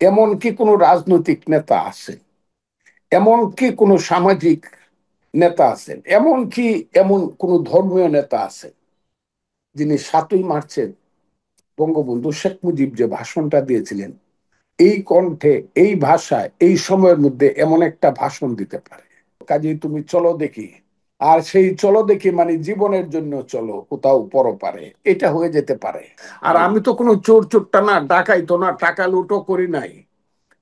এমন কি কোনো রাজনৈতিক নেতা আছে, এমন কি কোনো সামাজিক নেতা আছেন, এমন কি এমন কোন ধর্মীয় নেতা আছেন যিনি ৭ই মার্চের বঙ্গবন্ধু শেখ মুজিব যে ভাষণটা দিয়েছিলেন এই কণ্ঠে, এই ভাষায়, এই সময়ের মধ্যে এমন একটা ভাষণ দিতে পারে? কাজেই তুমি চলো দেখি, আর সেই চলো দেখি মানে জীবনের জন্য চলো কোথাও পরপারে, এটা হয়ে যেতে পারে। আর আমি তো কোনো চোর চোরটা না, ডাকাই তো না, টাকা লুটও করি নাই।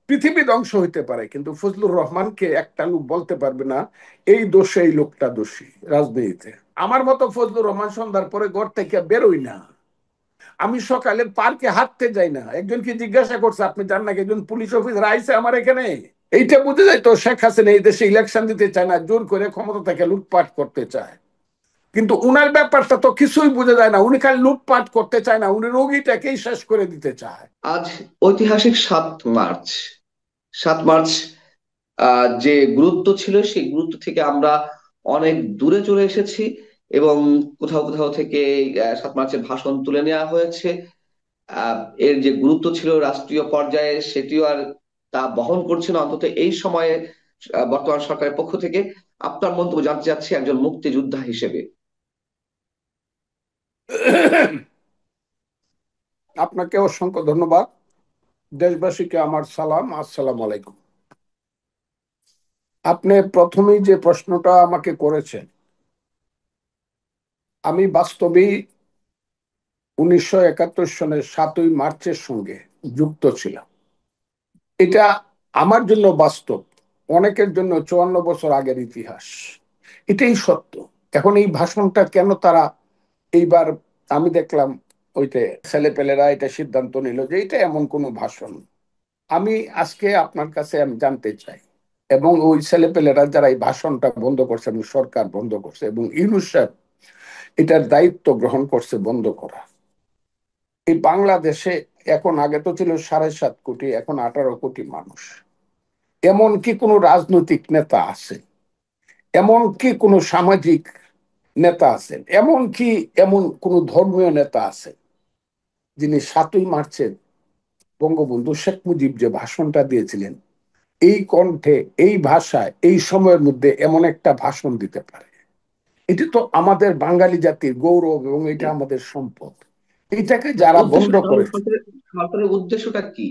পৃথিবী ধ্বংস হইতে পারে, কিন্তু ফজলুর রহমানকে একটা লোক বলতে পারবে না এই দোষে এই লোকটা দোষী রাজনীতিতে। আমার মতো ফজলুর রহমান সন্ধ্যার পরে ঘর থেকে বেরোই না, আমি সকালে পার্কে হাঁটতে যাই না। একজনকে জিজ্ঞাসা করছে আপনি জান নাকি একজন পুলিশ অফিসার আইছে আমার এখানে, এইটা বুঝে যায় তো শেখ হাসিনা এই দেশে ইলেকশন দিতে চায় না, জোর করে ক্ষমতা থেকে লুটপাট করতে চায়। কিন্তু উনার ব্যাপারটা তো কিছুই বুঝে যায় না, উনি খালি লুটপাট করতে চায় না, উনি রোগীটাকেই শেষ করে দিতে চায়। আজ ঐতিহাসিক ৭ মার্চ। ৭ মার্চ যে গুরুত্ব ছিল সেই গুরুত্ব থেকে আমরা অনেক দূরে চলে এসেছি, এবং কোথাও কোথাও থেকে ৭ মার্চের ভাষণ তুলে নেওয়া হয়েছে। আহ, এর যে গুরুত্ব ছিল রাষ্ট্রীয় পর্যায়ে সেটিও আর তা বহন করছে না, অন্তত এই সময়ে। বর্তমান সরকারের পক্ষ থেকে আপনার মন্তব্য জানতে চাচ্ছি একজন মুক্তিযোদ্ধা হিসেবে। আপনাকে অসংখ্য ধন্যবাদ। দেশবাসীকে আমার সালাম, আসসালাম আলাইকুম। আপনি প্রথমেই যে প্রশ্নটা আমাকে করেছেন, আমি বাস্তবেই 1971 সনের ৭ই মার্চের সঙ্গে যুক্ত ছিলাম। এটা আমার জন্য বাস্তব, অনেকের জন্য 54 বছর আগের ইতিহাস। এটাই সত্য। এখন এই ভাষণটা কেন তারা এইবার, আমি দেখলাম ওইতে ছেলেপেলেরা এটা সিদ্ধান্ত নিল যে এটা এমন কোনো ভাষণ। আমি আজকে আপনার কাছে আমি জানতে চাই, এবং ওই ছেলেপেলেরা যারা এই ভাষণটা বন্ধ করছে এবং সরকার বন্ধ করছে এবং ইউনূস সাহেব এটার দায়িত্ব গ্রহণ করছে বন্ধ করা, এই বাংলাদেশে এখন, আগে তো ছিল ৭.৫ কোটি, এখন 18 কোটি মানুষ। এমন কি কোনো রাজনৈতিক নেতা আছে, এমন কি কোনো সামাজিক নেতা আছেন, এমন কি এমন কোন ধর্মীয় নেতা আছে যিনি ৭ই মার্চের বঙ্গবন্ধু শেখ মুজিব যে ভাষণটা দিয়েছিলেন এই কণ্ঠে, এই ভাষায়, এই সময়ের মধ্যে এমন একটা ভাষণ দিতে পারে? এটি তো আমাদের বাঙালি জাতির গৌরব এবং এটা আমাদের সম্পদ। এইটাকে যারা উদ্দেশ্য বন্ধ তাহলে করেছে, সরকারের উদ্দেশ্যটা কি?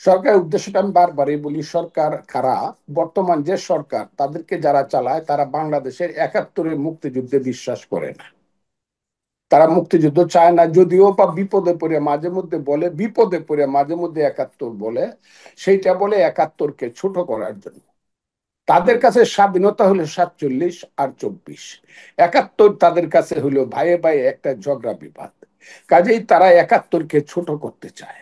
সরকারের উদ্দেশ্যটা আমি বারবারই বলি, সরকার কারা, বর্তমান যে সরকার তাদেরকে যারা চালায় তারা বাংলাদেশের ৭১-এর মুক্তিযুদ্ধে বিশ্বাস করে না। তারা মুক্তিযুদ্ধ চায় না, যদিও বা বিপদে পড়ে মাঝে মধ্যে বলে, বিপদে পড়ে মাঝে মধ্যে ৭১ বলে, সেইটা বলে ৭১-কে ছোট করার জন্য। তাদের কাছে স্বাধীনতা হলো ৪৭ আর ২৪, ৭১ তাদের কাছে হলো ভাইয়ে ভাইয়ে একটা ঝগড়া বিবাদ। কাজেই তারা ৭১-কে ছোট করতে চায়।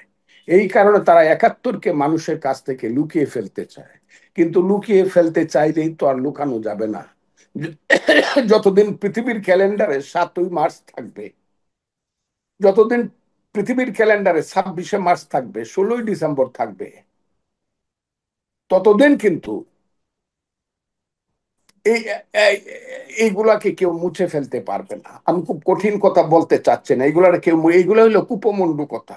এই কারণে তারা ৭১-কে মানুষের কাছ থেকে লুকিয়ে ফেলতে চায়। কিন্তু লুকিয়ে ফেলতে চাইলেই তো আর লুকানো যাবে না। যতদিন পৃথিবীর ক্যালেন্ডারে ৭ই মার্চ থাকবে, যতদিন পৃথিবীর ক্যালেন্ডারে 26শে মার্চ থাকবে, 16ই ডিসেম্বর থাকবে, ততদিন কিন্তু এই এই- এইগুলাকে কেউ মুছে ফেলতে পারবে না। আমি খুব কঠিন কথা বলতে চাচ্ছি না, এইগুলার কেউ, এইগুলো হলো কুপমন্ডু কথা।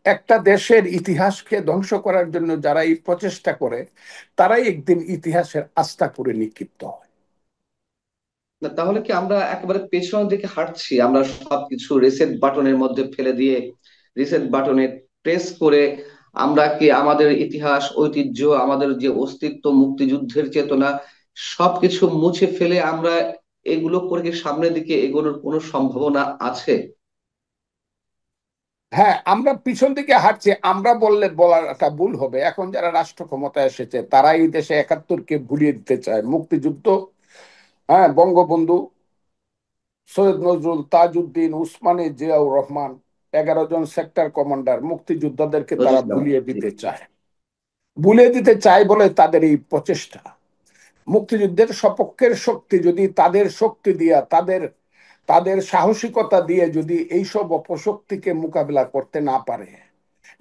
একটা দেশের ইতিহাসকে ধ্বংস করার জন্য যারা এই প্রচেষ্টা করে, তারাই একদিন ইতিহাসের আস্থা করে নিক্ষিপ্ত হয়। না, তাহলে কি আমরা একেবারে পেছনের দিকে হাঁটছি? আমরা সবকিছু রিসেট বাটনের মধ্যে ফেলে দিয়ে, রিসেট বাটনে প্রেস করে আমরা কি আমাদের ইতিহাস, ঐতিহ্য, আমাদের যে অস্তিত্ব, মুক্তিযুদ্ধের চেতনা সবকিছু মুছে ফেলে আমরা এগুলো করে কি সামনের দিকে এগোনোর কোনো সম্ভাবনা আছে? হ্যাঁ, আমরা পিছন দিকে হাঁটছি আমরা বললে বলাটা ভুল হবে। এখন যারা রাষ্ট্র ক্ষমতায় এসেছে তারা এই দেশে ৭১-কে ভুলিয়ে দিতে চায়। মুক্তিযুদ্ধ, হ্যাঁ, বঙ্গবন্ধু, সৈয়দ নজরুল, তাজউদ্দিন, উসমানী, জিয়াউর রহমান, 11 জন সেক্টর কমান্ডার মুক্তিযোদ্ধাদেরকে তারা বুঝলাম। ভুলিয়ে দিতে চায়। ভুলিয়ে দিতে চায় বলে তাদের এই প্রচেষ্টা। মুক্তিযুদ্ধের সপক্ষের শক্তি যদি তাদের শক্তি দিয়া, তাদের তাদের সাহসিকতা দিয়ে যদি এইসব অপশক্তিকে মোকাবিলা করতে না পারে,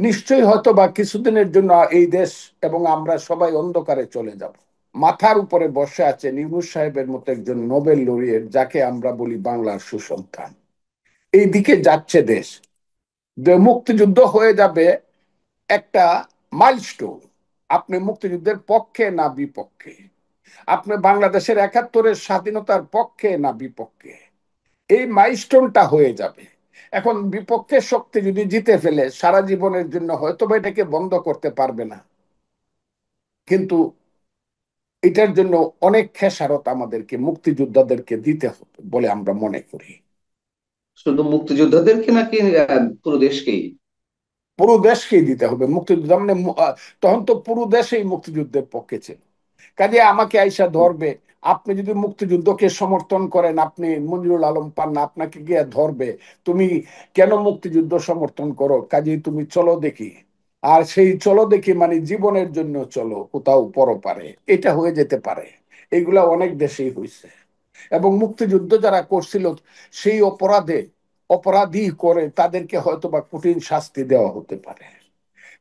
নিশ্চয়ই হয়তো বা কিছুদিনের জন্য এই দেশ এবং আমরা সবাই অন্ধকারে চলে যাব। মাথার উপরে বসে আছে ইউনূস সাহেবের মতো একজন নোবেল লরিয়েট, যাকে আমরা বলি বাংলার সুসন্তান। এই দিকে যাচ্ছে দেশ। যে মুক্তিযুদ্ধ হয়ে যাবে, একটা মাইলস্টোন। আপনি মুক্তিযুদ্ধের পক্ষে না বিপক্ষে, আপনি বাংলাদেশের 71-এর স্বাধীনতার পক্ষে না বিপক্ষে, এই মাইলস্টোনটা হয়ে যাবে। এখন বিপক্ষের শক্তি যদি জিতে ফেলে সারা জীবনের জন্য হয়তো বা এটাকে বন্ধ করতে পারবে না, কিন্তু এটার জন্য অনেক খেসারত আমাদেরকে মুক্তিযোদ্ধাদেরকে দিতে হবে বলে আমরা মনে করি। শুধু মুক্তিযোদ্ধাদেরকে নাকি পুরো দেশকেই? পুরো দেশকেই দিতে হবে মুক্তিযুদ্ধ, মানে তখন তো পুরো দেশেই মুক্তিযুদ্ধের পক্ষে ছিল। কাজে আমাকে আইসা ধরবে, আপনি যদি মুক্তিযুদ্ধকে সমর্থন করেন, আপনি মনিরুল আলম পান্না, আপনাকে গিয়ে ধরবে, তুমি কেন মুক্তিযুদ্ধ সমর্থন করো, কাজে তুমি চলো দেখি। আর সেই চলো দেখি মানে জীবনের জন্য চলো কোথাও পরপারে, এটা হয়ে যেতে পারে। এগুলা অনেক দেশেই হয়েছে। এবং মুক্তিযুদ্ধ যারা করছিল সেই অপরাধী করে তাদেরকে হয়তো বা কঠিন শাস্তি দেওয়া হতে পারে।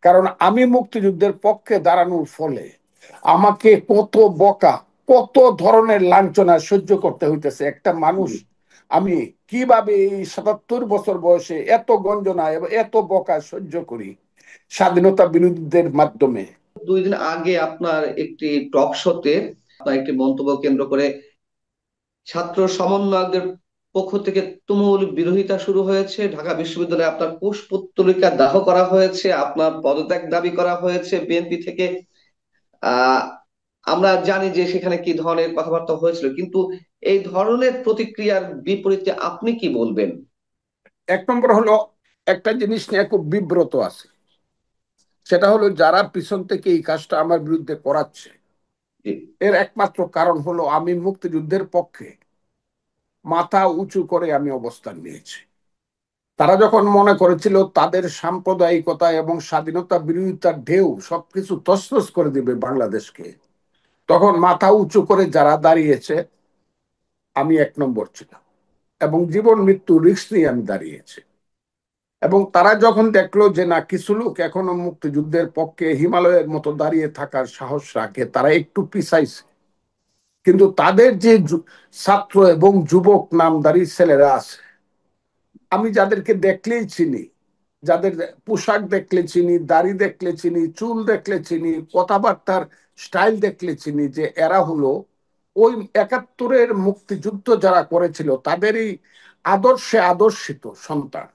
কারণ আমি মুক্তিযুদ্ধের পক্ষে দাঁড়ানোর ফলে আমাকে কত বকা, কত ধরনের লাঞ্ছনা সহ্য করতে হইতেছে একটা মানুষ। আমি কিভাবে এই 77 বছর বয়সে এত গঞ্জনা এবং এত বকা সহ্য করি স্বাধীনতা বিরোধীদের মাধ্যমে। 2 দিন আগে আপনার একটি টক শোতে আপনার একটি মন্তব্য কেন্দ্র করে ছাত্র সমন্বয়কদের পক্ষ থেকে তুমুল বিরোধিতা শুরু হয়েছে। ঢাকা বিশ্ববিদ্যালয়ে আপনার কুশপুত্তলিকা দাহ করা হয়েছে, আপনার পদত্যাগ দাবি করা হয়েছে বিএনপি থেকে। আহ আমরা জানি যে সেখানে কি ধরনের কথাবার্তা হয়েছিল, কিন্তু এই ধরনের প্রতিক্রিয়ার বিপরীতে আপনি কি বলবেন? এক নম্বর হলো, একটা জিনিস নিয়ে খুব বিব্রত আছে, সেটা হলো যারা পিছন থেকে এই কাজটা আমার বিরুদ্ধে করাচ্ছে জি। এর একমাত্র কারণ হলো আমি মুক্তিযুদ্ধের পক্ষে মাথা উঁচু করে আমি অবস্থান নিয়েছি। তারা যখন মনে করেছিল তাদের সাম্প্রদায়িকতা এবং স্বাধীনতা বিরোধিতার ঢেউ সবকিছু তছনছ করে দিবে বাংলাদেশকে, তখন মাথা উঁচু করে যারা দাঁড়িয়েছে আমি এক নম্বর ছিলাম, এবং জীবন মৃত্যু রিস্ক নিয়ে আমি দাঁড়িয়েছি। এবং তারা যখন দেখলো যে না, কিছু লোক এখনো মুক্তিযুদ্ধের পক্ষে হিমালয়ের মতো দাঁড়িয়ে থাকার সাহস রাখে, তারা একটু পিছাইছে। কিন্তু তাদের যে ছাত্র এবং যুবক নামধারী ছেলেরা আছে, আমি যাদেরকে দেখলেই চিনি, যাদের পোশাক দেখলে চিনি, দাড়ি দেখলে চিনি, চুল দেখলে চিনি, কথাবার্তার স্টাইল দেখলে চিনি, যে এরা হলো ওই 71-এর মুক্তিযুদ্ধ যারা করেছিল তাদেরই আদর্শে আদর্শিত সন্তান।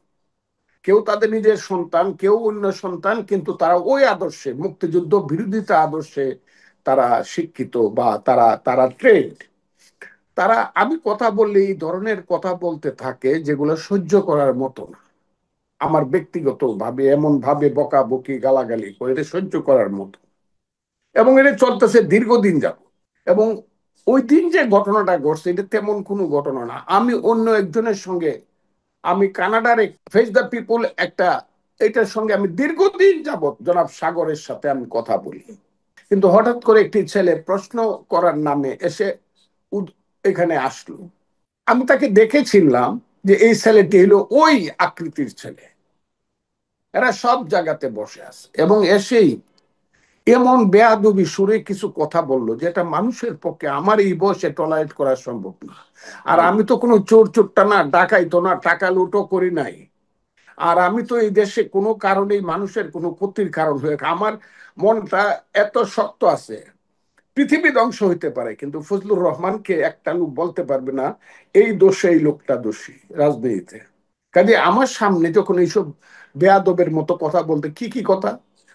কেউ তাদের নিজের সন্তান, কেউ অন্য সন্তান, কিন্তু তারা ওই আদর্শে, মুক্তিযুদ্ধ বিরোধিতা আদর্শে তারা শিক্ষিত বা তারা তারা ট্রেন্ড। তারা আমি কথা বললে এই ধরনের কথা বলতে থাকে যেগুলো সহ্য করার মতো না। আমার ব্যক্তিগত ভাবে এমন ভাবে বকাবকি গালাগালি করে এটা সহ্য করার মতো, এবং এটা চলতেছে দীর্ঘদিন যাব। এবং ওই দিন যে ঘটনাটা ঘটছে এটা তেমন কোনো ঘটনা না। আমি অন্য একজনের সঙ্গে, আমি কানাডার ফেস দ্য পিপল একটা, এটার সঙ্গে আমি দীর্ঘদিন যাবত জনাব সাগরের সাথে আমি কথা বলি। কিন্তু হঠাৎ করে একটি ছেলে প্রশ্ন করার নামে এসে এখানে আসলো। আমি তাকে দেখে চিনলাম যে এই ছেলেটি হলো ওই আকৃতির ছেলে। এরা সব জায়গাতে বসে আছে এবং এসেই এমন বেয়াদবি সুরে কিছু কথা বললো যেটা মানুষের পক্ষে আমার এই বয়সে টলারেট করা সম্ভব না। আর আমি তো কোনো চোর চোরটা না, ডাকাইতো না, টাকা লুটো করি নাই। আর আমি তো এই দেশে কোনো কারণেই মানুষের কোনো ক্ষতির কারণ হয়ে, আমার মনটা এত শক্ত আছে। পৃথিবী ধ্বংস হইতে পারে কিন্তু ফজলুর রহমানকে একটা লোক বলতে পারবে না এই দোষে এই লোকটা দোষী রাজনীতিতে। কাজে আমার সামনে যখন এইসব বেয়াদবের মতো কথা বলতে, কি কি কথা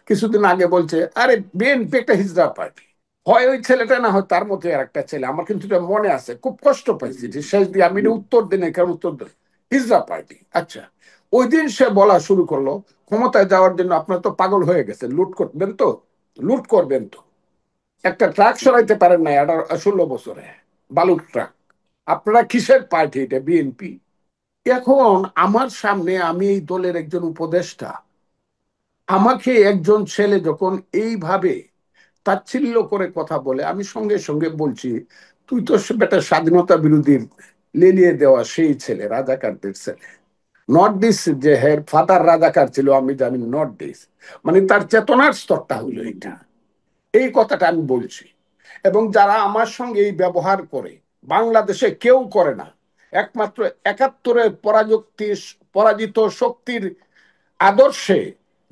কিছুদিন আগে বলছে, আরে বিএনপি একটা হিজড়া পার্টি, হয় ওই ছেলেটা না হয় তার মধ্যে আর একটা ছেলে, আমার কিন্তু এটা মনে আছে, খুব কষ্ট পাইছি যে শেষ দিয়ে আমি এটা উত্তর দিনে কারণ উত্তর দিন হিজড়া পার্টি। আচ্ছা, ওই দিন সে বলা শুরু করলো ক্ষমতায় যাওয়ার জন্য আপনার তো পাগল হয়ে গেছে, লুট করবেন তো, লুট করবেন তো, একটা ট্রাক সরাইতে পারেন না 16 বছরে, বালুর ট্রাক, আপনারা কিসের পার্টি, এটা বিএনপি। এখন আমার সামনে আমি এই দলের একজন উপদেষ্টা, আমাকে একজন ছেলে যখন এইভাবে তাচ্ছিল্য করে কথা বলে, আমি সঙ্গে সঙ্গে বলছি তুই তো বেটা স্বাধীনতা বিরোধী লেলিয়ে দেওয়া সেই ছেলে, রাজাকারদের ছেলে। নট দিস যে হের ফাদার রাজাকার ছিল আমি জানি, নট দিস, মানে তার চেতনার স্তরটা হলো এটা, এই কথাটা আমি বলছি। এবং যারা আমার সঙ্গে এই ব্যবহার করে বাংলাদেশে কেউ করে না, একমাত্র 71-এর পরাজিত শক্তির আদর্শে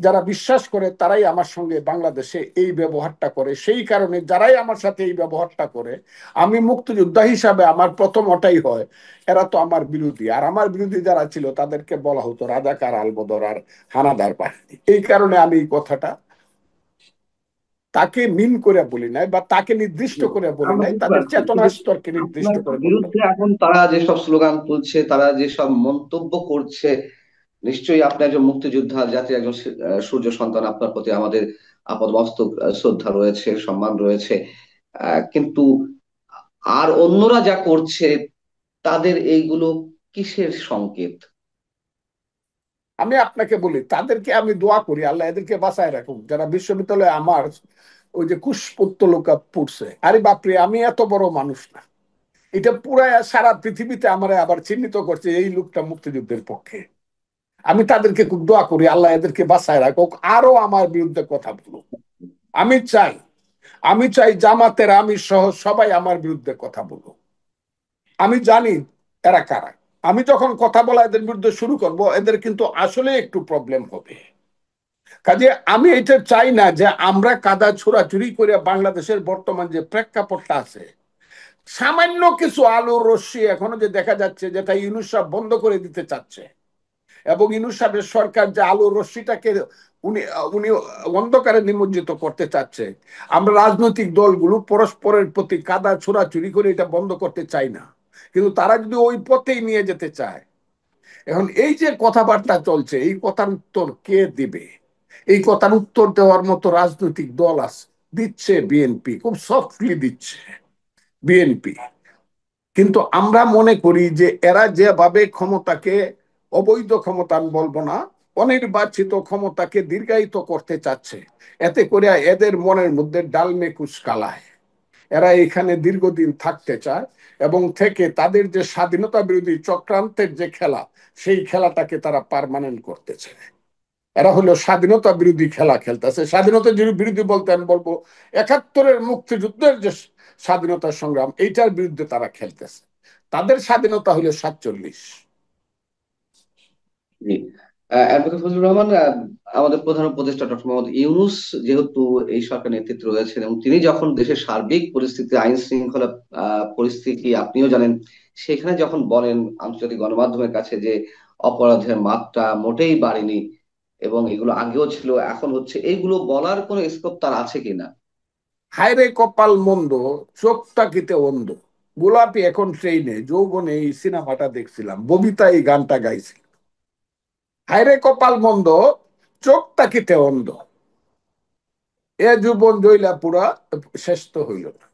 যারা বিশ্বাস করে তারাই আমার সঙ্গে বাংলাদেশে এই ব্যবহারটা করে। সেই কারণে যারাই আমার সাথে এই ব্যবহারটা করে, আমি মুক্তিযোদ্ধা হিসাবে আমার প্রথম ওটাই হয়, এরা তো আমার বিরোধী। আর আমার বিরোধী যারা ছিল তাদেরকে বলা হতো রাজাকার, আলবদর আর হানাদার বাহিনী। এই কারণে আমি এই কথাটা তাকে মিন করে বলি নাই, বা তাকে নির্দিষ্ট করে বলি আমরা নাই, বুঝতে তাদের পারছি, কিন্তু চেতনার স্তরকে নির্দিষ্ট আপনার করে কথা বিরুদ্ধে বলি। এখন তারা যেসব স্লোগান তুলছে, তারা যেসব মন্তব্য করছে, নিশ্চয়ই আপনি একজন মুক্তিযোদ্ধা, জাতির একজন সূর্য সন্তান, আপনার প্রতি আমাদের আপাতমস্তক শ্রদ্ধা রয়েছে, সম্মান রয়েছে। কিন্তু আর অন্যরা যা করছে, তাদের এইগুলো কিসের সংকেত? আমি আপনাকে বলি, তাদেরকে আমি দোয়া করি আল্লাহ এদেরকে বাঁচায় রাখুক, যারা বিশ্ববিদ্যালয়ে আমার ওই যে কুশপুত্তলিকা পড়ছে। আরে বাপরে, আমি এত বড় মানুষ না। এটা পুরা সারা পৃথিবীতে আমার আবার চিহ্নিত করছে এই লোকটা মুক্তিযুদ্ধের পক্ষে। আমি তাদেরকে খুব দোয়া করি আল্লাহ এদেরকে বাঁচায় রাখুক, আরো আমার বিরুদ্ধে কথা বলুক। আমি চাই, আমি চাই জামাতের আমি সহ সবাই আমার বিরুদ্ধে কথা বলুক। আমি জানি এরা কারা। আমি যখন কথা বলা এদের বিরুদ্ধে শুরু করব, এদের কিন্তু আসলে একটু প্রবলেম হবে। কাজে আমি এটা চাই না যে আমরা কাদা ছোড়াছুরি করে বাংলাদেশের বর্তমান যে প্রেক্ষাপটটা আছে, সামান্য কিছু আলোর রশ্মি এখনো যে দেখা যাচ্ছে, যেটা ইউনূস সাহেব বন্ধ করে দিতে চাচ্ছে, এবং ইউনূস সাহেবের সরকার যে আলোর রশ্মিটাকে উনি উনি অন্ধকারে নিমজ্জিত করতে চাচ্ছে। আমরা রাজনৈতিক দলগুলো পরস্পরের প্রতি কাদা ছোড়াছুরি করে এটা বন্ধ করতে চাই না, কিন্তু তারা যদি ওই পথেই নিয়ে যেতে চায়, এখন এই যে কথাবার্তা চলছে, এই কথার উত্তর কে দিবে? এই কথার উত্তর দেওয়ার মতো রাজনৈতিক দল আছে, দিচ্ছে বিএনপি, খুব সফটলি দিচ্ছে বিএনপি। কিন্তু আমরা মনে করি যে এরা যেভাবে ক্ষমতাকে, অবৈধ ক্ষমতা আমি বলবো না, অনির্বাচিত ক্ষমতাকে দীর্ঘায়িত করতে চাচ্ছে, এতে করে এদের মনের মধ্যে ডালমে কুচকালায়। এরা এখানে দীর্ঘদিন থাকতে চায়, এবং থেকে তাদের যে স্বাধীনতা বিরোধী চক্রান্তের যে খেলা, সেই খেলাটাকে তারা পার্মানেন্ট করতে চায়। এরা হলো স্বাধীনতা বিরোধী খেলা খেলতেছে। স্বাধীনতা বিরোধী বলতে আমি বলবো ৭১-এর মুক্তিযুদ্ধের যে স্বাধীনতা সংগ্রাম, এইটার বিরুদ্ধে তারা খেলতেছে। তাদের স্বাধীনতা হলো ৪৭। জি। অ্যাডভোকেট ফজলুর রহমান, আমাদের প্রধান উপদেষ্টা ডক্টর মোহাম্মদ ইউনূস যেহেতু এই সরকার নেতৃত্বে রয়েছেন, এবং তিনি যখন দেশের সার্বিক পরিস্থিতি, আইন শৃঙ্খলা পরিস্থিতি আপনিও জানেন, সেখানে যখন বলেন আন্তর্জাতিক গণমাধ্যমের কাছে যে অপরাধের মাত্রা মোটেই বাড়েনি এবং এগুলো আগেও ছিল, এখন হচ্ছে, এইগুলো বলার কোনো স্কোপ তার আছে কিনা? হায়রে কপাল মন্দ, চোখ তাকিতে অন্ধ, গোলাপি এখন ট্রেনে যৌবনে, এই সিনেমাটা দেখছিলাম, ববিতা এই গানটা গাইছিল। হায়রে কপাল মন্দ, চোখ তাকিতে অন্ধ, এ যৌবন জইলা পুরা, শেষ তো হইল না।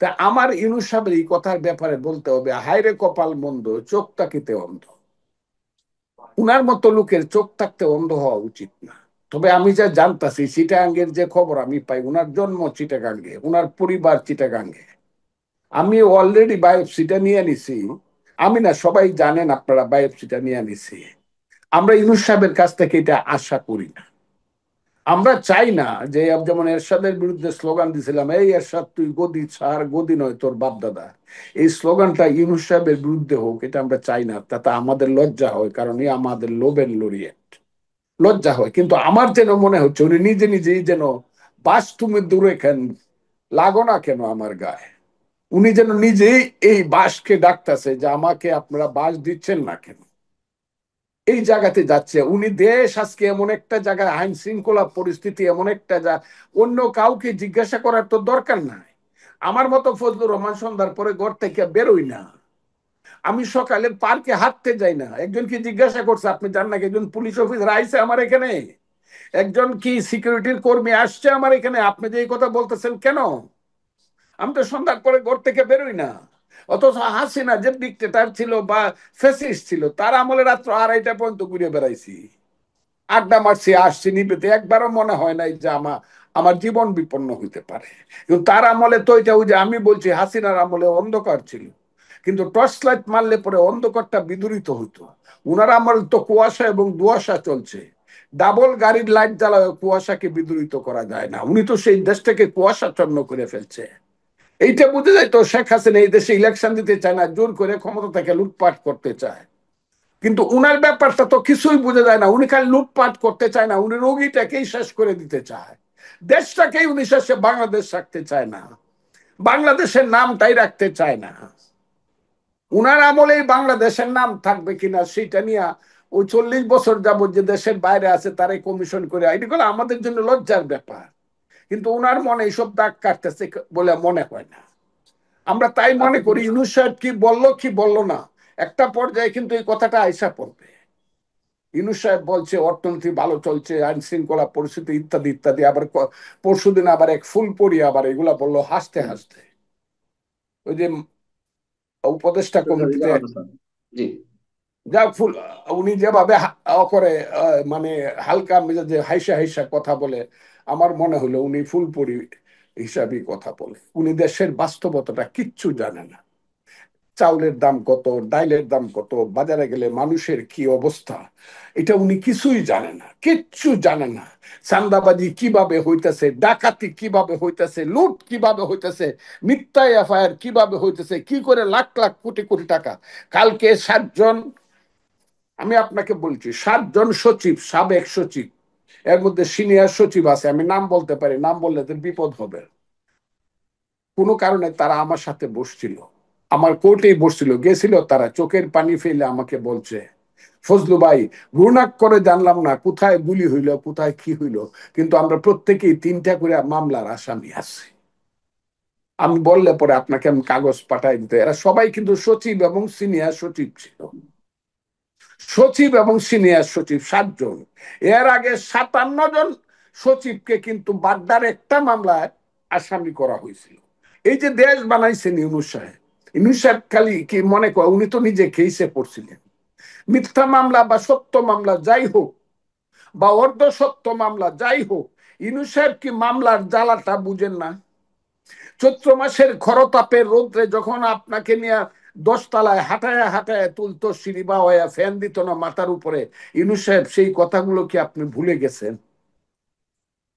তা আমার ইউনূস সাহেবের এই কথার ব্যাপারে বলতে হবে, হায়রে কপাল মন্দ, চোখ তাকিতে অন্ধ। উনার মতো লোকের চোখ থাকতে অন্ধ হওয়া উচিত না। তবে আমি যা জানতাছি, চিটাগাঙ্গের যে খবর আমি পাই, উনার জন্ম চিটাগাঙ্গে, উনার পরিবার চিটাগাঙ্গে। আমি অলরেডি বায়োপসিটা নিয়ে নিছি। আমি না, সবাই জানেন, আপনারা, বায়োপসিটা নিয়ে নিছি। আমরা ইউনূস সাহেবের কাছ থেকে এটা আশা করি না। আমরা চাই না যে, যেমন এরশাদের বিরুদ্ধে স্লোগান দিছিলাম, এই এরশাদ তুই গদি ছাড়, গদি নয় তোর বাপ দাদা, এই স্লোগানটা ইউনূস সাহেবের বিরুদ্ধে হোক, এটা আমরা চাই না। তাতে আমাদের লজ্জা হয়, কারণ এই আমাদের লোবেন লরিয়েট, লজ্জা হয়। কিন্তু আমার যেন মনে হচ্ছে উনি নিজে নিজেই যেন, বাস তুমি দূরে কেন, লাগো না কেন আমার গায়ে, উনি যেন নিজেই এই বাসকে ডাকতেছে যে আমাকে আপনারা বাস দিচ্ছেন না কেন, এই জায়গাতে যাচ্ছে উনি। দেশ আজকে এমন একটা জায়গায়, আইন শৃঙ্খলা পরিস্থিতি এমন একটা অন্য কাউকে জিজ্ঞাসা করার তো দরকার নাই। আমার মতো ফজলুর রহমান সন্ধ্যার পরে ঘর থেকে বেরোই না। আমি সকালে পার্কে হাঁটতে যাই না। একজনকে জিজ্ঞাসা করছে, আপনি জান না একজন পুলিশ অফিসার আইছে আমার এখানে, একজন কি সিকিউরিটির কর্মী আসছে আমার এখানে, আপনি যে এই কথা বলতেছেন কেন? আমি তো সন্ধ্যার পরে ঘর থেকে বেরোই না। অথচ হাসিনা যে ডিক্টেটার ছিল বা ফ্যাসিস্ট ছিল, তার আমলে রাত্র ২:৩০ পর্যন্ত ঘুরে বেড়াইছি, আড্ডা মারছি, আসছি নিবেতে, একবারও মনে হয় নাই যে আমার আমার জীবন বিপন্ন হইতে পারে। কিন্তু তার আমলে তো এটা, ওই যে আমি বলছি, হাসিনার আমলে অন্ধকার ছিল, কিন্তু টর্চ লাইট মারলে পরে অন্ধকারটা বিদূরিত হইতো। উনার আমল তো কুয়াশা এবং দুয়াশা চলছে, ডাবল গাড়ির লাইট জ্বালায় কুয়াশাকে বিদূরিত করা যায় না। উনি তো সেই দেশটাকে কুয়াশাচ্ছন্ন করে ফেলছে। এইটা বুঝে যায় তো শেখ হাসিনা এই দেশে ইলেকশন দিতে চায় না, জোর করে ক্ষমতা থেকে লুটপাট করতে চায়। কিন্তু উনার ব্যাপারটা তো কিছুই বোঝা যায় না। উনি খালি লুটপাট করতে চায় না, উনি রোগীটাকেই শেষ করে দিতে চায়, দেশটাকেই উনি শেষে বাংলাদেশ রাখতে চায় না, বাংলাদেশের নামটাই রাখতে চায় না। উনার আমলেই বাংলাদেশের নাম থাকবে কিনা সেটা নিয়ে ওই 40 বছর যাবত যে দেশের বাইরে আছে তারাই কমিশন করে, এটা আমাদের জন্য লজ্জার ব্যাপার। কিন্তু উনার মনে এইসব দাগ কাটতেছে বলে মনে হয় না। আমরা তাই মনে আপনি করি ইউনূস সাহেব কি বললো কি বললো না, একটা পর্যায়ে কিন্তু এই কথাটা আইসা পড়বে। ইউনূস সাহেব বলছে অর্থনীতি ভালো চলছে, আইন শৃঙ্খলা পরিস্থিতি ইত্যাদি ইত্যাদি, আবার পরশুদিন আবার এক ফুল পড়ি আবার এগুলা বললো হাসতে হাসতে। ওই যে উপদেষ্টা ডক্টর কমিটিতে রিজওয়ান হাসান। জি। যা ফুল, উনি যেভাবে করে মানে হালকা মেজাজে হাইসা হাইসা কথা বলে, আমার মনে হলো উনি ফুলপরি হিসাবে কথা বলে। উনি দেশের বাস্তবতাটা কিচ্ছু জানে না। চাউলের দাম কত, ডাইলের দাম কত, বাজারে গেলে মানুষের কি অবস্থা, এটা উনি কিছুই জানে না, কিচ্ছু জানে না। চান্দাবাজি কিভাবে হইতেছে, ডাকাতি কিভাবে হইতেছে, লুট কিভাবে হইতেছে, মিথ্যা এফআইআর কিভাবে হইতেছে, কি করে লাখ লাখ কোটি কোটি টাকা। কালকে 7 জন, আমি আপনাকে বলছি 7 জন সচিব, সাবেক সচিব, এর মধ্যে সিনিয়র সচিব আছে, আমি নাম বলতে পারি, নাম বললে তো বিপদ হবে। কোনো কারণে তারা আমার সাথে বসছিল, আমার কোর্টেই বসছিল, গেছিল, তারা চোখের পানি ফেলে আমাকে বলছে, ফজলু ভাই, গুণাক করে জানলাম না কোথায় গুলি হইল কোথায় কি হইল, কিন্তু আমরা প্রত্যেকেই 3টা করে মামলার আসামি আছি। আমি বললে পরে আপনাকে আমি কাগজ পাঠাই দিতে। এরা সবাই কিন্তু সচিব এবং সিনিয়র সচিব ছিল, সচিব এবং সিনিয়র সচিব 7 জন। এর আগে 57 জন সচিবকে কিন্তু বাড্ডার একটা মামলায় আসামি করা হয়েছিল। এই যে দেশ বানাইছেন ইউনূস সাহেব, ইউনূস সাহেব খালি কি মনে করে, উনি তো নিজে খেইসে পড়ছিলেন। মিথ্যা মামলা বা সত্য মামলা যাই হোক, বা অর্ধ সত্য মামলা যাই হোক, ইউনূস সাহেব কি মামলার জ্বালাটা বুঝেন না? চৈত্র মাসের খরতাপের রোদ্রে যখন আপনাকে নিয়ে 10 তলায় হাঁটায় হাঁটায় তুলতো, সিঁড়ি বা হয়ে ফ্যান দিত না মাথার উপরে, ইউনূস সাহেব সেই কথাগুলো কি আপনি ভুলে গেছেন?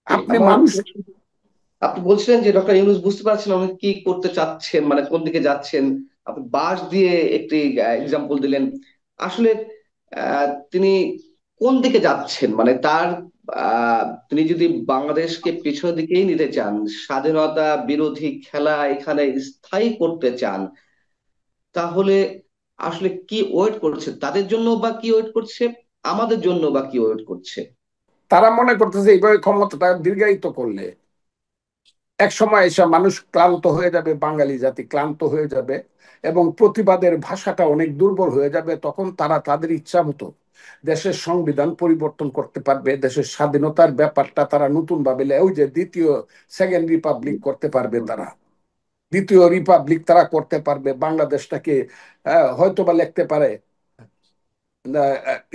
আপনি আমার মানুষ। আপনি বলছিলেন যে ডক্টর ইউনূস বুঝতে পারছেন উনি কি করতে চাচ্ছেন, মানে কোন দিকে যাচ্ছেন। আপনি বাস দিয়ে একটি এক্সাম্পল দিলেন। আসলে তিনি কোন দিকে যাচ্ছেন, মানে তার তিনি যদি বাংলাদেশকে পেছনের দিকেই নিতে চান, স্বাধীনতা বিরোধী খেলা এখানে স্থায়ী করতে চান, তাহলে আসলে কি ওয়েট করছে তাদের জন্য, বা কি ওয়েট করছে আমাদের জন্য, বা কি ওয়েট করছে? তারা মনে করতেছে এইভাবে ক্ষমতাটা দীর্ঘায়িত করলে এক সময় এসে মানুষ ক্লান্ত হয়ে যাবে, বাঙালি জাতি ক্লান্ত হয়ে যাবে, এবং প্রতিবাদের ভাষাটা অনেক দুর্বল হয়ে যাবে। তখন তারা তাদের ইচ্ছা মতো দেশের সংবিধান পরিবর্তন করতে পারবে, দেশের স্বাধীনতার ব্যাপারটা তারা নতুন ভাবে, ওই যে দ্বিতীয় সেকেন্ড রিপাবলিক করতে পারবে তারা, দ্বিতীয় রিপাবলিক তারা করতে পারবে। বাংলাদেশটাকে হয়তোবা লিখতে পারে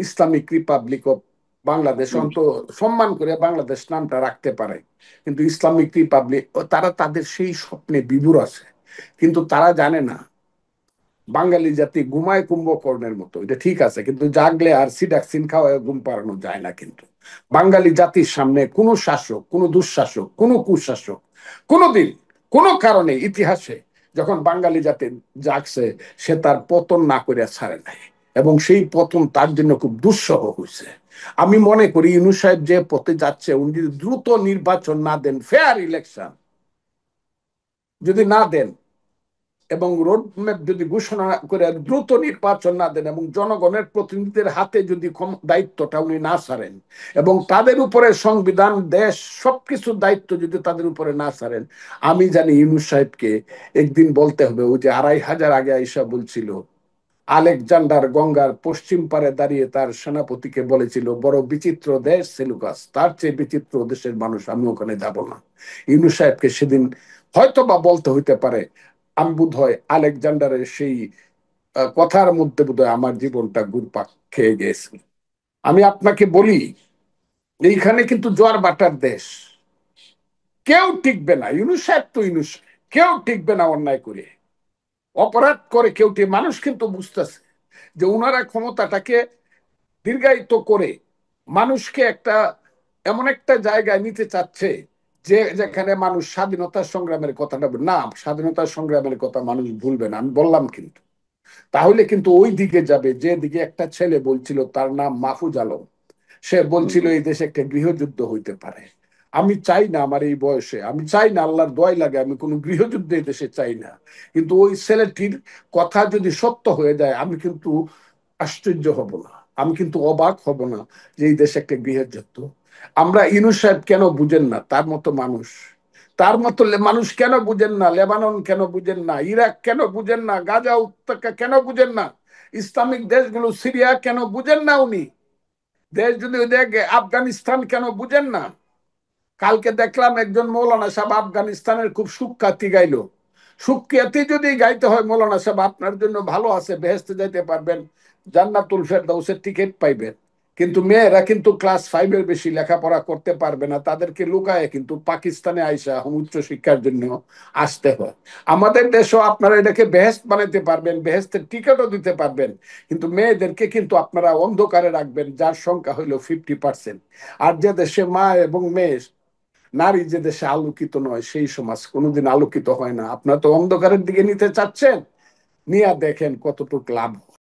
ইসলামিক রিপাবলিক অফ বাংলাদেশ, অন্ত সম্মান করে বাংলাদেশ নামটা রাখতে পারে। কিন্তু ইসলামিক রিপাবলিক, তারা তাদের সেই স্বপ্নে বিভোর আছে। কিন্তু তারা জানে না বাঙালি জাতি ঘুমায় কুম্ভকর্ণের মতো, এটা ঠিক আছে, কিন্তু জাগলে আর সিডাকসিন খাওয়া ঘুম পাড়ানো যায় না। কিন্তু বাঙালি জাতির সামনে কোনো শাসক, কোনো দুঃশাসক, কোনো কুশাসক কোনোদিন কোনো কারণে ইতিহাসে যখন বাঙালি জাতি জাগছে, সে তার পতন না করে ছাড়ে নাই, এবং সেই পতন তার জন্য খুব দুঃসহ হয়েছে। আমি মনে করি ইউনূস সাহেব যে পথে যাচ্ছে, উনি যদি দ্রুত নির্বাচন না দেন, ফেয়ার ইলেকশন যদি না দেন, এবং রোড ম্যাপ যদি ঘোষণা করে দ্রুত নির্বাচন না দেন, এবং জনগণের প্রতিনিধিদের হাতে যদি দায়িত্বটা উনি না ছাড়েন, এবং তাদের উপরে সংবিধান দেশ সবকিছুর দায়িত্ব যদি তাদের উপরে না ছাড়েন, আমি জানি ইউনূস সাহেবকে একদিন বলতে হবে ওই যে 2,500 আগে আইসা বলছিল, আলেকজান্ডার গঙ্গার পশ্চিম পারে দাঁড়িয়ে তার সেনাপতিকে বলেছিল, বড় বিচিত্র দেশ সেলুকাস, তার চেয়ে বিচিত্র দেশের মানুষ, আমি ওখানে যাব না। ইউনূস সাহেবকে সেদিন হয়তো বা বলতে হইতে পারে। আমি বোধ হয় আলেকজান্ডারের সেই কথার মধ্যে বোধ হয় আমার জীবনটা ঘুরপাক খেয়ে গেছে। আমি আপনাকে বলি, এইখানে কিন্তু জোয়ার বাটার দেশ, কেউ টিকবে না। ইউনূস সাহেব তো ইউনূস সাহেব, কেউ টিকবে না অন্যায় করে, অপরাধ করে কেউ মানুষ কিন্তু বুঝতেছে যে উনারা ক্ষমতাটাকে দীর্ঘায়িত করে মানুষকে একটা এমন একটা জায়গায় নিতে চাচ্ছে যে যেখানে মানুষ স্বাধীনতা সংগ্রামের কথাটা না, স্বাধীনতা সংগ্রামের কথা মানুষ ভুলবে না, আমি বললাম কিন্তু। তাহলে কিন্তু ওই দিকে যাবে, যে দিকে একটা ছেলে বলছিল, তার নাম মাহফুজ আলম, সে হুম, বলছিল হুম। এই দেশে একটা গৃহযুদ্ধ হইতে পারে। আমি চাই না, আমার এই বয়সে আমি চাই না, আল্লাহর দোয়াই লাগে, আমি কোনো গৃহযুদ্ধ এই দেশে চাই না। কিন্তু ওই ছেলেটির কথা যদি সত্য হয়ে যায়, আমি কিন্তু আশ্চর্য হব না, আমি কিন্তু অবাক হব না যে এই দেশে একটা গৃহযুদ্ধ। আমরা ইনু সাহেব কেন বুঝেন না, তার মতো মানুষ, তার মতো মানুষ কেন বুঝেন না, লেবানন কেন বুঝেন না, ইরাক কেন বুঝেন না, গাজা উপত্যকা কেন বুঝেন না, ইসলামিক দেশগুলো, সিরিয়া কেন বুঝেন না উনি, দেশ যদি দেখে আফগানিস্তান কেন বুঝেন না। কালকে দেখলাম একজন মৌলানা সাহেব আফগানিস্তানের খুব সুখ্যাতি গাইলো। সুখ্যাতি যদি গাইতে হয় মৌলানা সাহেব, আপনার জন্য ভালো আছে, বেহেস্তে যাইতে পারবেন, জান্নাতুল ফেরদাউসের টিকিট পাইবেন। কিন্তু মেয়েরা কিন্তু ক্লাস 5-এর বেশি লেখাপড়া করতে পারবে না, তাদেরকে লুকায় কিন্তু পাকিস্তানে আইসা উচ্চ শিক্ষার জন্য আসতে হয়। আমাদের দেশেও আপনারা এটাকে বেহেস্ত বানাইতে পারবেন, বেহেস্তের টিকিটও দিতে পারবেন, কিন্তু মেয়েদেরকে কিন্তু আপনারা অন্ধকারে রাখবেন, যার সংখ্যা হইল 50%। আর যে দেশে মা এবং মেয়ে, নারী যে দেশে আলোকিত নয়, সেই সমাজ কোনোদিন আলোকিত হয় না। আপনারা তো অন্ধকারের দিকে নিতে চাচ্ছেন, নিয়ে দেখেন কতটুকু লাভ হয়।